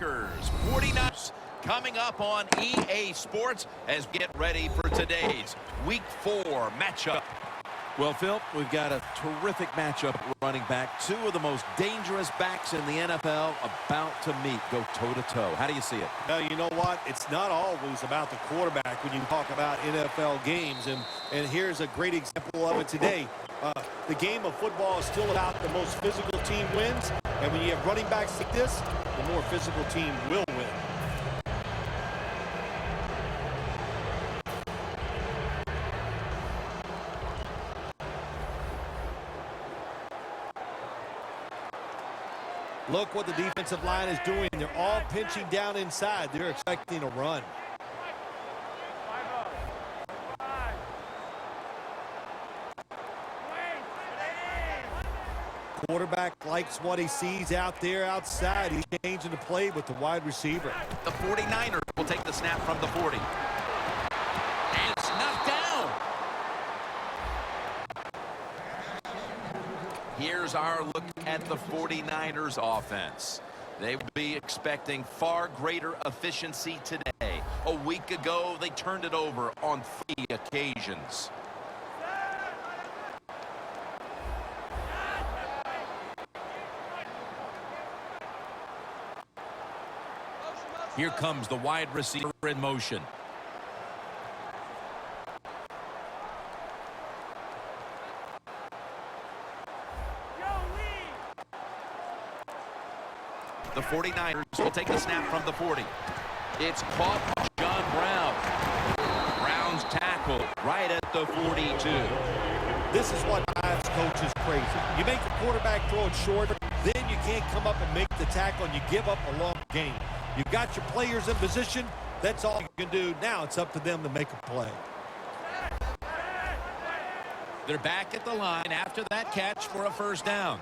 Packers 49ers coming up on EA Sports as we get ready for today's Week 4 matchup. Well, Phil, we've got a terrific matchup running back. Two of the most dangerous backs in the NFL about to meet, go toe-to-toe. How do you see it? Well, you know what? It's not always about the quarterback when you talk about NFL games, and here's a great example of it today. The game of football is still about the most physical team wins, and when you have running backs like this, the more physical team will win. Look what the defensive line is doing. They're all pinching down inside. They're expecting a run. Quarterback likes what he sees out there outside. He's changing the play with the wide receiver. The 49ers will take the snap from the 40. And it's knocked down. Here's our look at the 49ers offense. They will be expecting far greater efficiency today. A week ago, they turned it over on 3 occasions. Here comes the wide receiver in motion. The 49ers will take the snap from the 40. It's caught by John Brown. Brown's tackle right at the 42. This is what drives coaches crazy. You make the quarterback throw it short, then you can't come up and make the tackle, and you give up a long game. You've got your players in position. That's all you can do. Now it's up to them to make a play. They're back at the line after that catch for a first down.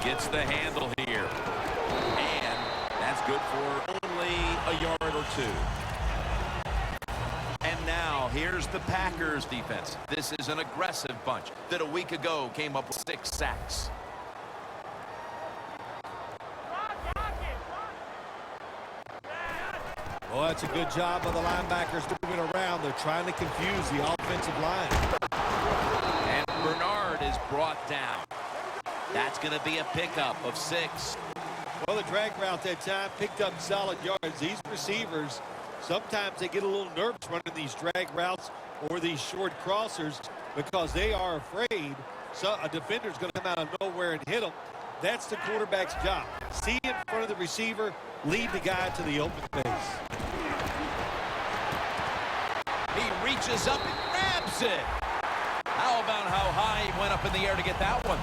Gets the handle here. And that's good for only a yard or 2. And now here's the Packers defense. This is an aggressive bunch that a week ago came up with 6 sacks. Well, that's a good job of the linebackers moving around. They're trying to confuse the offensive line. And Bernard is brought down. That's going to be a pickup of 6. Well, the drag route that time picked up solid yards. These receivers, sometimes they get a little nervous running these drag routes or these short crossers because they are afraid a defender's going to come out of nowhere and hit them. That's the quarterback's job. See in front of the receiver, lead the guy to the open space. He reaches up and grabs it. How about how high he went up in the air to get that one?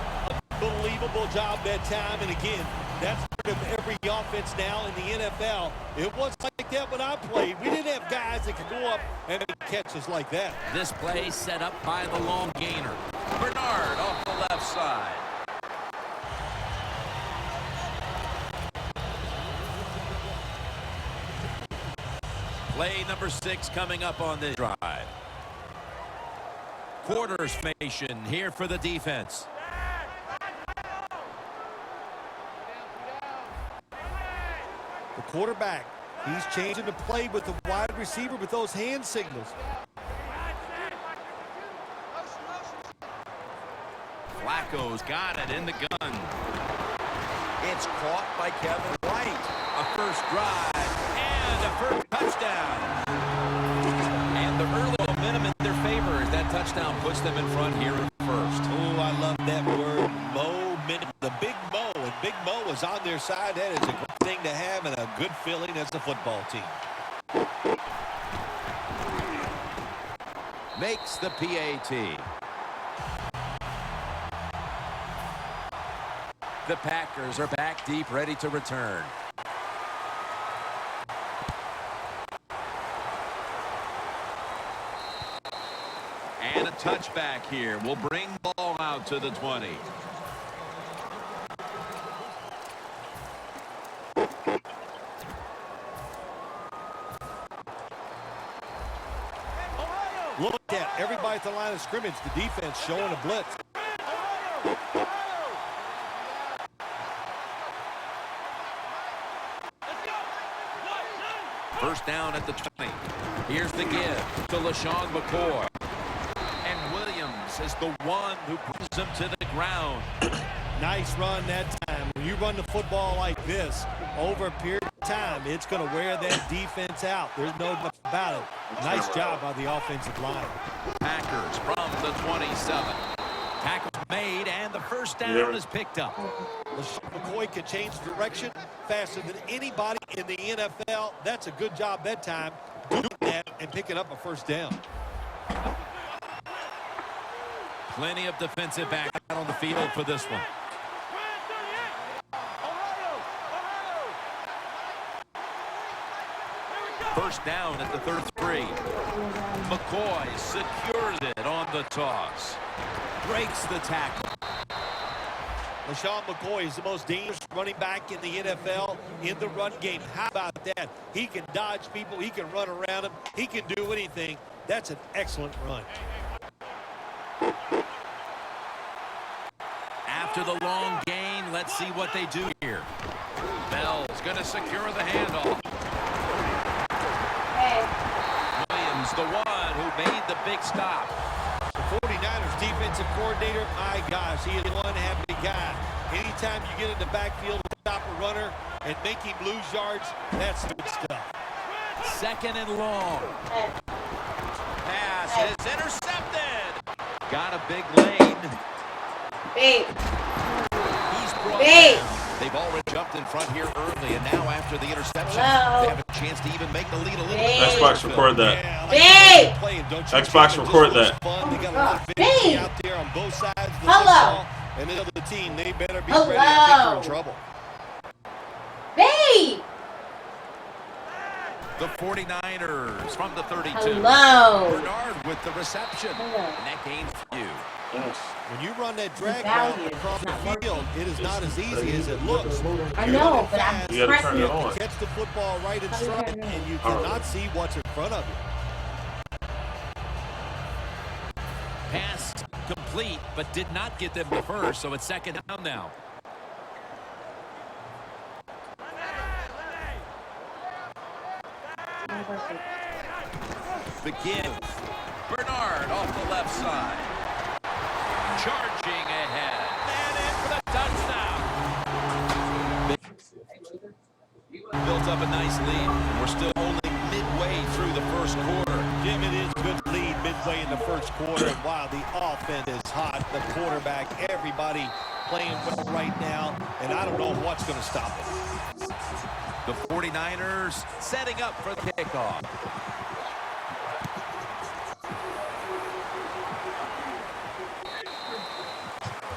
Unbelievable job that time. And again, that's part of every offense now in the NFL. It wasn't like that when I played. We didn't have guys that could go up and make catches like that. This play set up by the long gainer. Bernard off the left side. Play number 6 coming up on this drive. Quarters formation here for the defense. The quarterback, he's changing the play with the wide receiver with those hand signals. Flacco's got it in the gun. It's caught by Kevin White. A first drive and a first touchdown. And the early momentum in their favor as that touchdown puts them in front here at first. Oh, I love that word, momentum. The Big Mo, and Big Mo is on their side. That is a good thing to have and a good feeling as a football team. Makes the PAT. The Packers are back deep, ready to return. And a touchback here will bring the ball out to the 20. Look at everybody at the line of scrimmage. The defense showing a blitz. First down at the 20. Here's the give to LaShawn McCoy. And Williams is the one who brings him to the ground. Nice run that time. When you run the football like this over a period of time, it's going to wear that defense out. There's no doubt about it. Nice job by the offensive line. Packers from the 27. Tackle made, and the first down is picked up. LaShawn McCoy can change direction faster than anybody in the NFL. That's a good job that time, doing that and picking up a first down. Plenty of defensive back out on the field for this one. First down at the 33. McCoy secures it on the toss. Breaks the tackle. LaShawn McCoy is the most dangerous running back in the NFL in the run game. How about that? He can dodge people. He can run around them. He can do anything. That's an excellent run. After the long gain, let's see what they do here. Bell's going to secure the handoff. Williams, the one who made the big stop. The 49ers defensive coordinator, my gosh, he is one happy guy. Anytime you get in the backfield to stop a runner and make him lose yards, that's good stuff. Second and long. Pass is intercepted. Got a big lane. Babe. He's brought Babe. down. They've already jumped in front here early, and now after the interception, Hello. they have a chance to even make the lead a little Babe. bit. Xbox, record that. Yeah, Babe. Xbox, record that. They got a lot of Babe. fans out there on both sides of the Hello. football, and the other team, they better be Hello. ready. I think they're in trouble. Babe. The 49ers from the 32. Hello. Bernard with the reception. Hello. And that gain for you. When you run that drag value route is across the not field, it is not as easy as it looks. I know, but I'm You gotta turn pressing it it. on. Catch the football right in How do you front, turn it on? and you All right. cannot see what's in front of you. Pass complete, but did not get them the first, so it's second down now. Begin. Bernard off the left side. Charging ahead. And in for the touchdown. Built up a nice lead. We're still only midway through the first quarter. Jim, it is a good lead midway in the first quarter, and while the offense is hot, the quarterback, everybody playing well right now, and I don't know what's going to stop it. The 49ers setting up for the kickoff.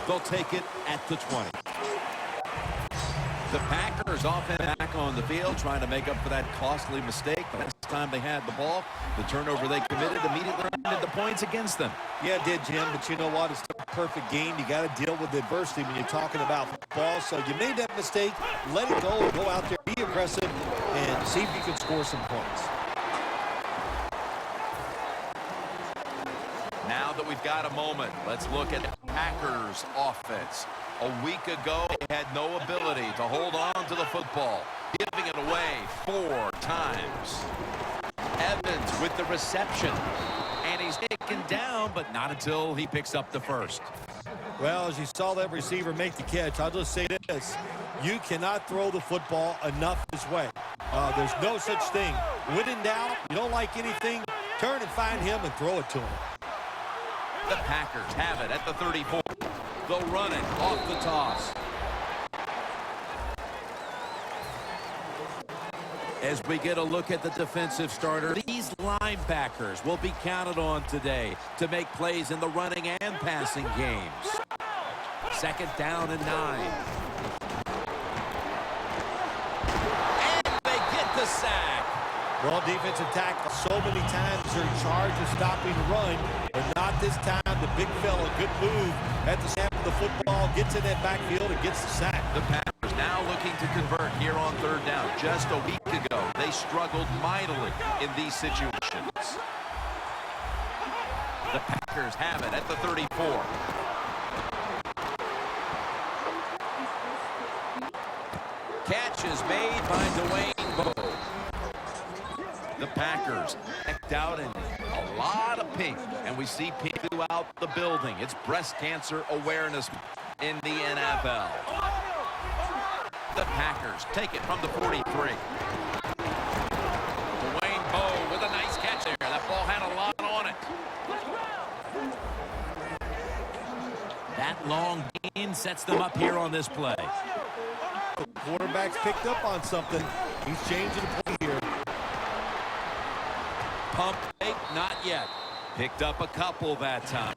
They'll take it at the 20. The Packers off and back on the field, trying to make up for that costly mistake. The last time they had the ball, the turnover they committed immediately ended the points against them. Yeah, it did, Jim, but you know what? It's a perfect game. You got to deal with adversity when you're talking about football. So you made that mistake, let it go, go out there, be aggressive, and see if you can score some points. Now that we've got a moment, let's look at the Packers offense. A week ago, they had no ability to hold on to the football, giving it away 4 times. Evans with the reception, and he's taken down, but not until he picks up the first. Well, as you saw that receiver make the catch, I'll just say this. You cannot throw the football enough this way. There's no such thing. When in doubt, you don't like anything, turn and find him and throw it to him. The Packers have it at the 34. They'll run it off the toss. As we get a look at the defensive starter, these linebackers will be counted on today to make plays in the running and passing games. Second down and 9. And they get the sack. Well, defensive tackle so many times they're in charge of stopping the run, but not this time. The big fella, good move at the snap of the football, gets in that backfield and gets the sack. The Packers now looking to convert here on third down. Just a week ago, they struggled mightily in these situations. The Packers have it at the 34. Catch is made by Dwayne Bowe. The Packers decked out in a lot of pink, and we see pink throughout the building. It's breast cancer awareness in the NFL. The Packers take it from the 43. Dwayne Bowe with a nice catch there. That ball had a lot on it. That long gain sets them up here on this play. The quarterback's picked up on something. He's changing the play here. Pump fake, not yet. Picked up a couple that time.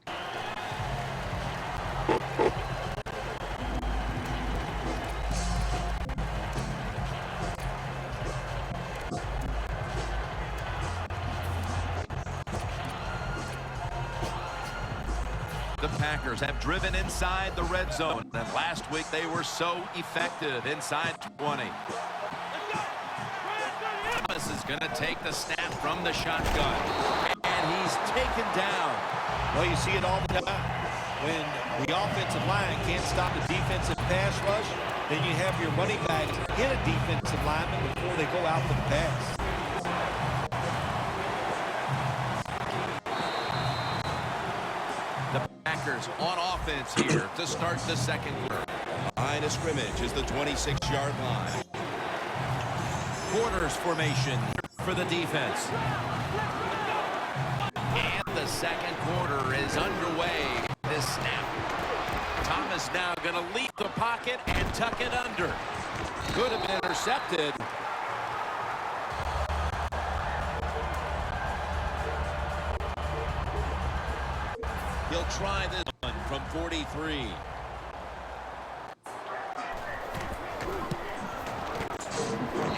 The Packers have driven inside the red zone, and last week they were so effective inside 20. Thomas is going to take the snap from the shotgun, and he's taken down. Well, you see it all the time. When the offensive line can't stop the defensive pass rush, then you have your running backs hit a defensive lineman before they go out for the pass. The Packers on offense here to start the second quarter. Line of scrimmage is the 26-yard line. Quarters formation for the defense. And the second quarter is underway. This snap. Thomas now going to leap the pocket and tuck it under. Could have been intercepted. He'll try this one from 43.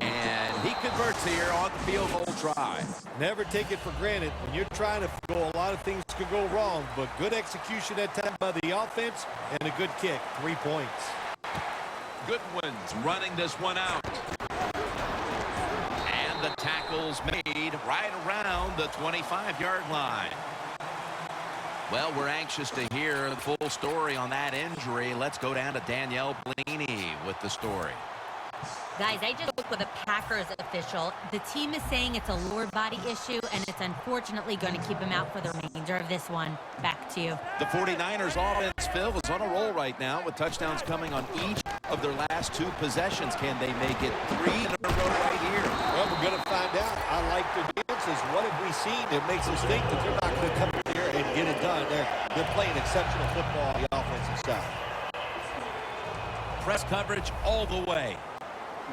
And he converts here on the field goal try. Never take it for granted. When you're trying to go, a lot of things can go wrong, but good execution that time by the offense and a good kick. 3 points. Goodwin's running this one out. And the tackle's made right around the 25-yard line. Well, we're anxious to hear the full story on that injury. Let's go down to Danielle Blaney with the story. Guys, I just spoke with a Packers official. The team is saying it's a lower body issue, and it's unfortunately going to keep him out for the remainder of this one. Back to you. The 49ers offense, Phil, is on a roll right now with touchdowns coming on each of their last 2 possessions. Can they make it 3 in a row right here? Well, we're going to find out. I like their defenses. What have we seen that makes us think that they're not going to come in here and get it done? They're playing exceptional football on the offensive side. Press coverage all the way.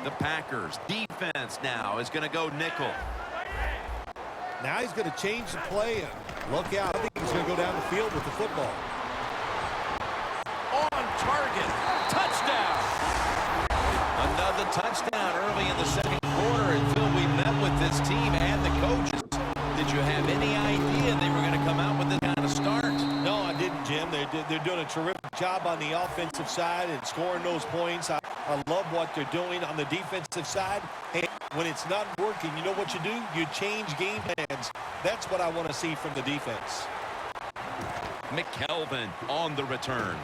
The Packers defense now is going to go nickel. Now he's going to change the play. Look out. I think he's going to go down the field with the football. On target. Touchdown. Another touchdown early in the second quarter. And Phil, we met with this team and the coaches. Did you have any idea they were going to come out with this kind of start? No, I didn't, Jim. They're doing a terrific job on the offensive side and scoring those points. I love what they're doing on the defensive side. And when it's not working, you know what you do? You change game plans. That's what I want to see from the defense. McKelvin on the return.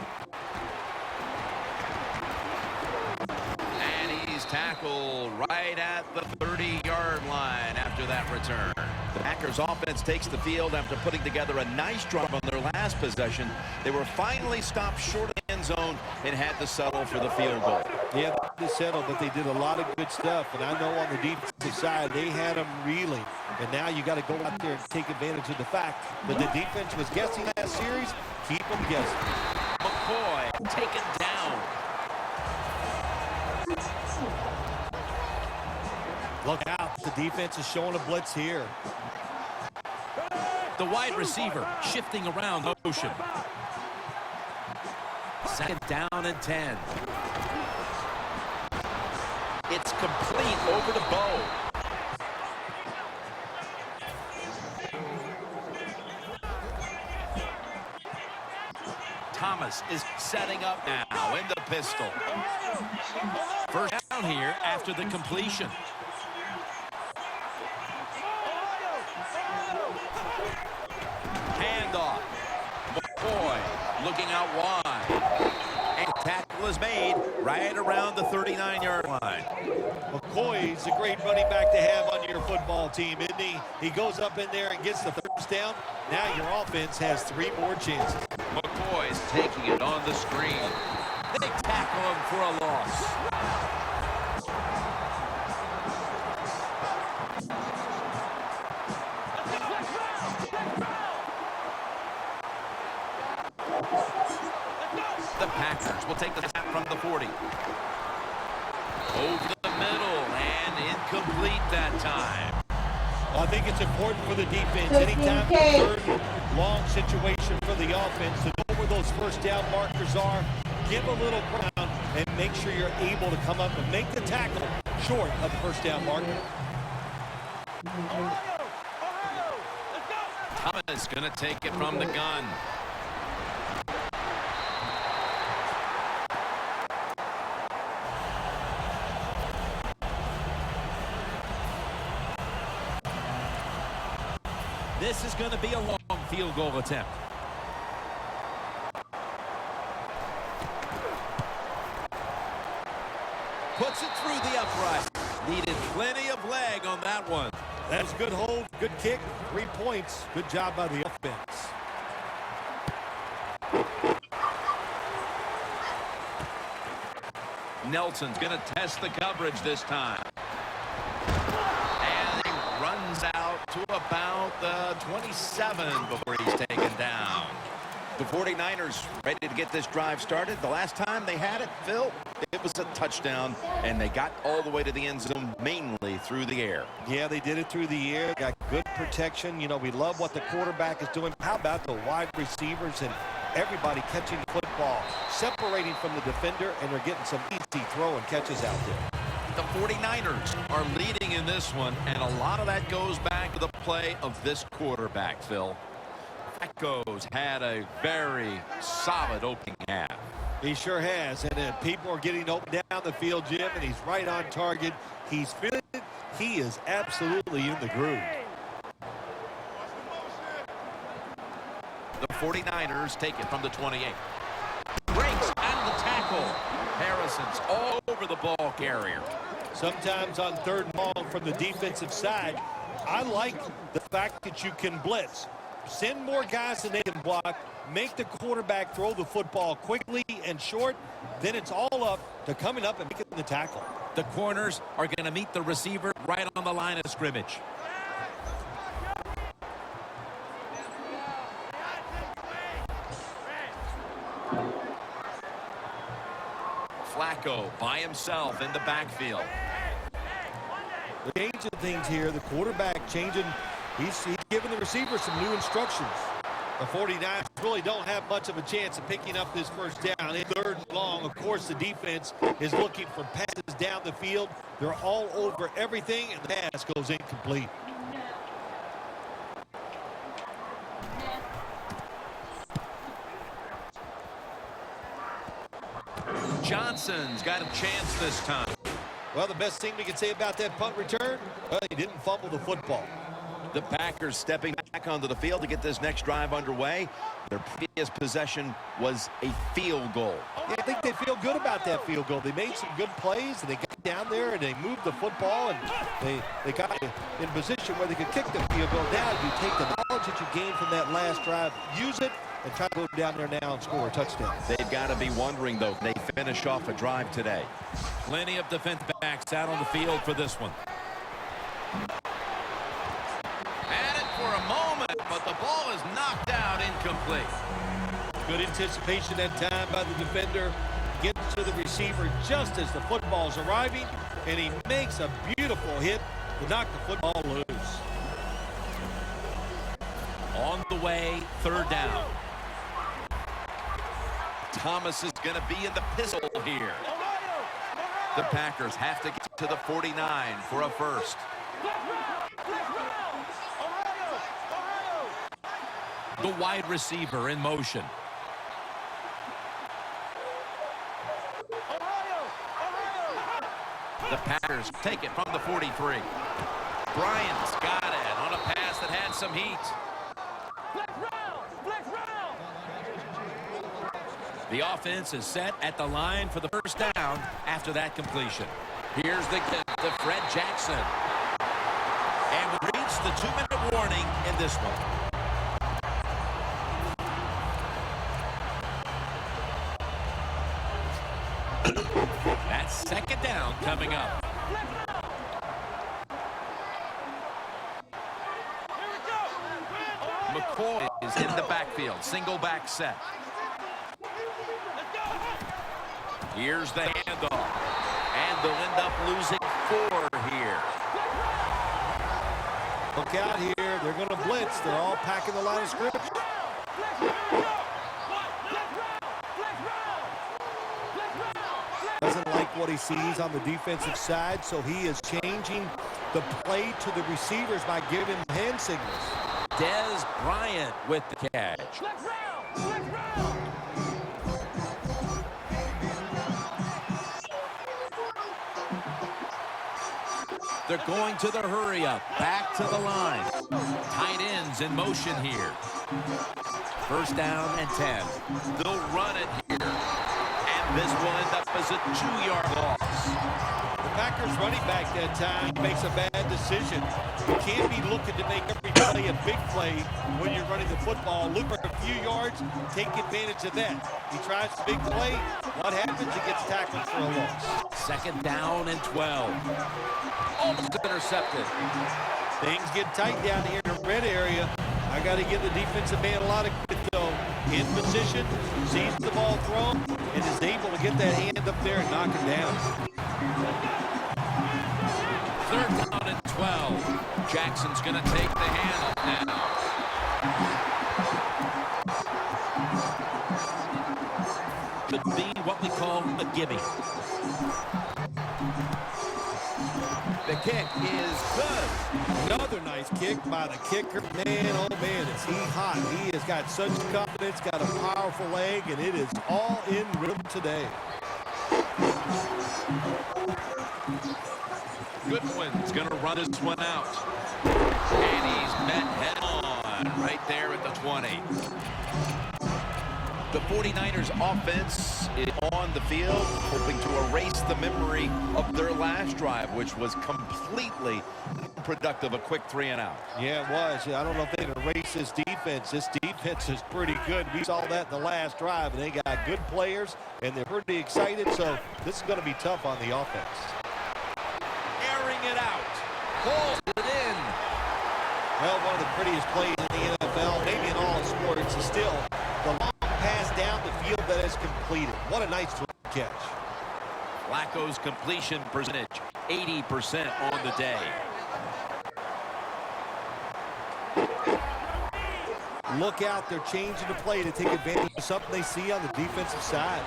And he's tackled right at the 30-yard line after that return. The Packers offense takes the field after putting together a nice drive on their last possession. They were finally stopped short of the end zone and had to settle for the field goal. Yeah, they settled, but they did a lot of good stuff. And I know on the defensive side, they had them reeling. And now you got to go out there and take advantage of the fact that the defense was guessing that series. Keep them guessing. McCoy taken down. Look out. The defense is showing a blitz here. The wide receiver shifting around motion. Second down and 10. It's complete over to Bowe. Thomas is setting up now in the pistol. First down here after the completion. Handoff. McCoy looking out wide. And tackle Was made right around the 39-yard line. McCoy's a great running back to have on your football team, isn't he? He goes up in there and gets the first down. Now your offense has 3 more chances. McCoy's taking it on the screen. They tackle him for a loss. The Packers will take the snap from the 40. Over the middle and incomplete that time. Well, I think it's important for the defense. Anytime 15K. third long situation for the offense, to know where those first down markers are, give a little ground, and make sure you're able to come up and make the tackle short of the first down marker. Thomas going to take it from the gun. This is going to be a long field goal attempt. Puts it through the upright. Needed plenty of leg on that one. That's a good hold, good kick, 3 points. Good job by the offense. Nelson's going to test the coverage this time. And he runs out to about the 27 before he's taken down. The 49ers ready to get this drive started. The last time they had it, Phil, it was a touchdown, and they got all the way to the end zone mainly through the air. Yeah, they did it through the air. Got good protection. You know, we love what the quarterback is doing. How about the wide receivers and everybody catching the football, separating from the defender, and they're getting some easy throw and catches out there. The 49ers are leading in this one, and a lot of that goes back to the play of this quarterback, Phil. Flacco's had a very solid opening half. He sure has, and people are getting open down the field, Jim, and he's right on target. He's feeling it. He is absolutely in the groove. The 49ers take it from the 28. Breaks out of the tackle. Harrison's all over the ball carrier. Sometimes on third and long from the defensive side, I like the fact that you can blitz. Send more guys than they can block. Make the quarterback throw the football quickly and short. Then it's all up to coming up and making the tackle. The corners are going to meet the receiver right on the line of scrimmage. Flacco by himself in the backfield. They're changing things here. The quarterback changing. He's giving the receiver some new instructions. The 49ers really don't have much of a chance of picking up this first down. In third and long, of course, the defense is looking for passes down the field. They're all over everything, and the pass goes incomplete. Johnson's got a chance this time. Well, the best thing we can say about that punt return, well, he didn't fumble the football. The Packers stepping back onto the field to get this next drive underway. Their previous possession was a field goal. Yeah, I think they feel good about that field goal. They made some good plays, and they got down there, and they moved the football, and they got in position where they could kick the field goal. Now you take the knowledge that you gained from that last drive, use it, and try to go down there now and score a touchdown. They've got to be wondering, though, can they finish off a drive today? Plenty of defense backs out on the field for this one. Had it for a moment, but the ball is knocked out incomplete. Good anticipation that time by the defender. Gets to the receiver just as the football's arriving, and he makes a beautiful hit to knock the football loose. On the way, third down. Thomas is going to be in the pistol here. The Packers have to get to the 49 for a first. The wide receiver in motion. The Packers take it from the 43. Bryant's got it on a pass that had some heat. The offense is set at the line for the first down after that completion. Here's the kick to Fred Jackson. And we reach the 2-minute warning in this one. That's second down coming up. McCoy is in the backfield. Single back set. Here's the handoff. And they'll end up losing 4 here. Look out here. They're going to blitz. They're all packing the line of scrimmage. Doesn't like what he sees on the defensive side, so he is changing the play to the receivers by giving them hand signals. Dez Bryant with the catch. They're going to the hurry up. Back to the line. Tight ends in motion here. First down and 10. They'll run it here. And this will end up as a 2-yard loss. The Packers running back that time makes a bad decision. You can't be looking to make every play a big play when you're running the football. Look for a few yards, take advantage of that. He tries the big play. What happens? He gets tackled for a loss. Second down and 12. Almost intercepted. Things get tight down here in the red area. I got to give the defensive man a lot of credit, though. In position, sees the ball thrown, and is able to get that hand up there and knock it down. Third down and 12. Jackson's going to take the hand now. Could be what we call a gimme. The kick is good. Another nice kick by the kicker. Man, oh man, is he hot. He has got such confidence, got a powerful leg, and it is all in rhythm today. Goodwin's going to run this one out. And he's met head on right there at the 20. The 49ers offense is on the field, hoping to erase the memory of their last drive, which was completely productive, a quick 3-and-out. Yeah, it was. I don't know if they can erase this defense. This defense is pretty good. We saw that in the last drive, and they got good players, and they're pretty excited, so this is going to be tough on the offense. Airing it out. Pulls it in. Well, one of the prettiest plays in the NFL, maybe in all sports, is still the long pass down the field that is completed. What a nice catch. Flacco's completion percentage, 80% on the day. Look out, they're changing the play to take advantage of something they see on the defensive side.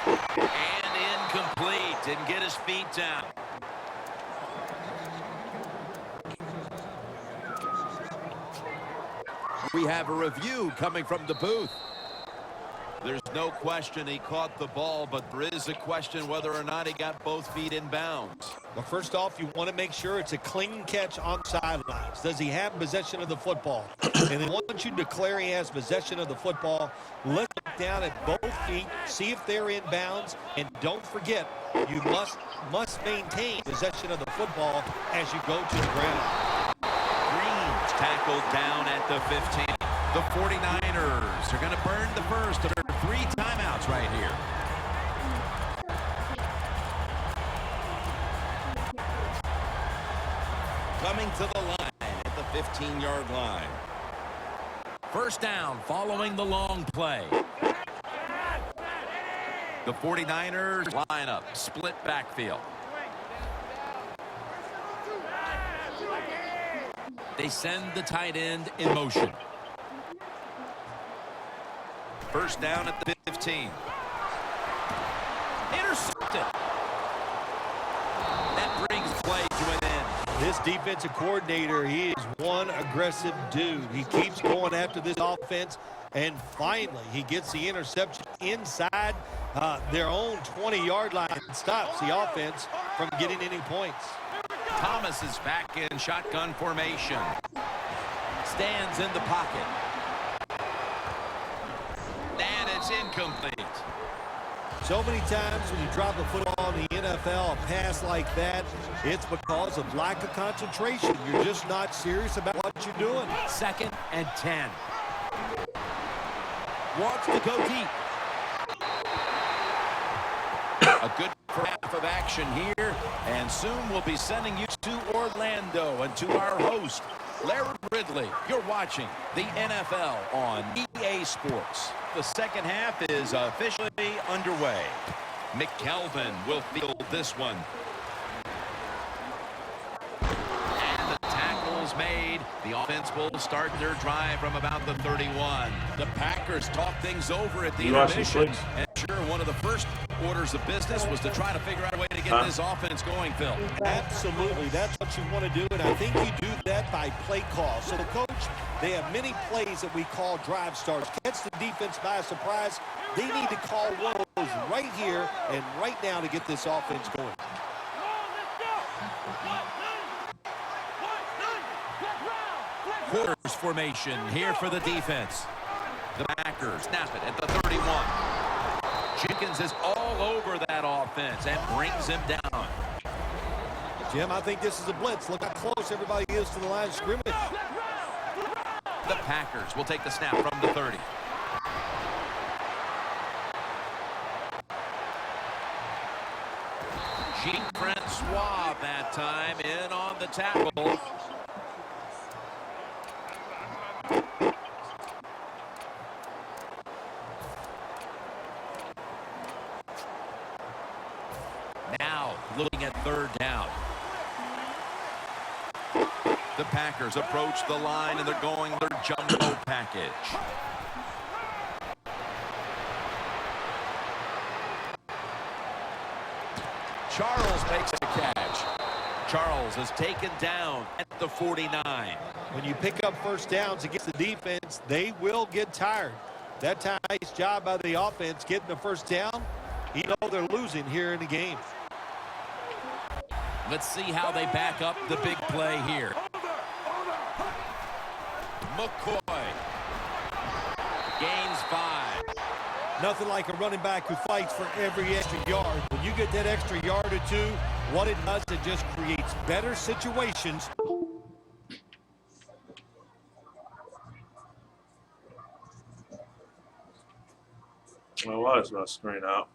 And incomplete. Didn't get his feet down. We have a review coming from the booth. There's no question he caught the ball, but there is a question whether or not he got both feet in bounds. Well, first off, you want to make sure it's a clean catch on sidelines. Does he have possession of the football? And then once you declare he has possession of the football, look down at both feet, see if they're in bounds, and don't forget, you must maintain possession of the football as you go to the ground. Green's tackled down at the 15. The 49ers are going to burn the first of their 3 timeouts right here. Coming to the line at the 15-yard line. First down following the long play. The 49ers line up, split backfield. They send the tight end in motion. First down at the 15. Intercepted. That brings play to an end. This defensive coordinator, he is one aggressive dude. He keeps going after this offense, and finally he gets the interception inside their own 20-yard line and stops the offense from getting any points. Thomas is back in shotgun formation. Stands in the pocket. And it's incomplete. So many times when you drop a football in the NFL, a pass like that, it's because of lack of concentration. You're just not serious about what you're doing. 2nd and 10. Wants to go deep. A good half of action here, and soon we'll be sending you to Orlando and to our host, Larry Ridley. You're watching the NFL on EA Sports. The second half is officially underway. McKelvin will field this one. And the tackle's made. The offense will start their drive from about the 31. The Packers talk things over at the You watching intermission. Flicks? And sure, one of the first orders of business was to try to figure out a way to get this offense going, Phil. Absolutely. That's what you want to do, and I think you do that by play call. So the coach, they have many plays that we call drive starts. Catch the defense by surprise. They need to call one of those right here and right now to get this offense going. Quarters formation here for the defense. The Packers snap it at the 31. Jenkins is all over that offense and brings him down. Jim, I think this is a blitz. Look how close everybody is to the line of scrimmage. The Packers will take the snap from the 30. Jean-Francois that time in on the tackle. Now looking at 3rd down. The Packers approach the line and they're going their jumbo package. Charles makes a catch. Charles is taken down at the 49. When you pick up first downs against the defense, they will get tired. That time, nice job by the offense getting the first down. You know they're losing here in the game. Let's see how they back up the big play here. McCoy gains 5. Nothing like a running back who fights for every extra yard. When you get that extra yard or two, what it does, it just creates better situations. Well, why is my screen out?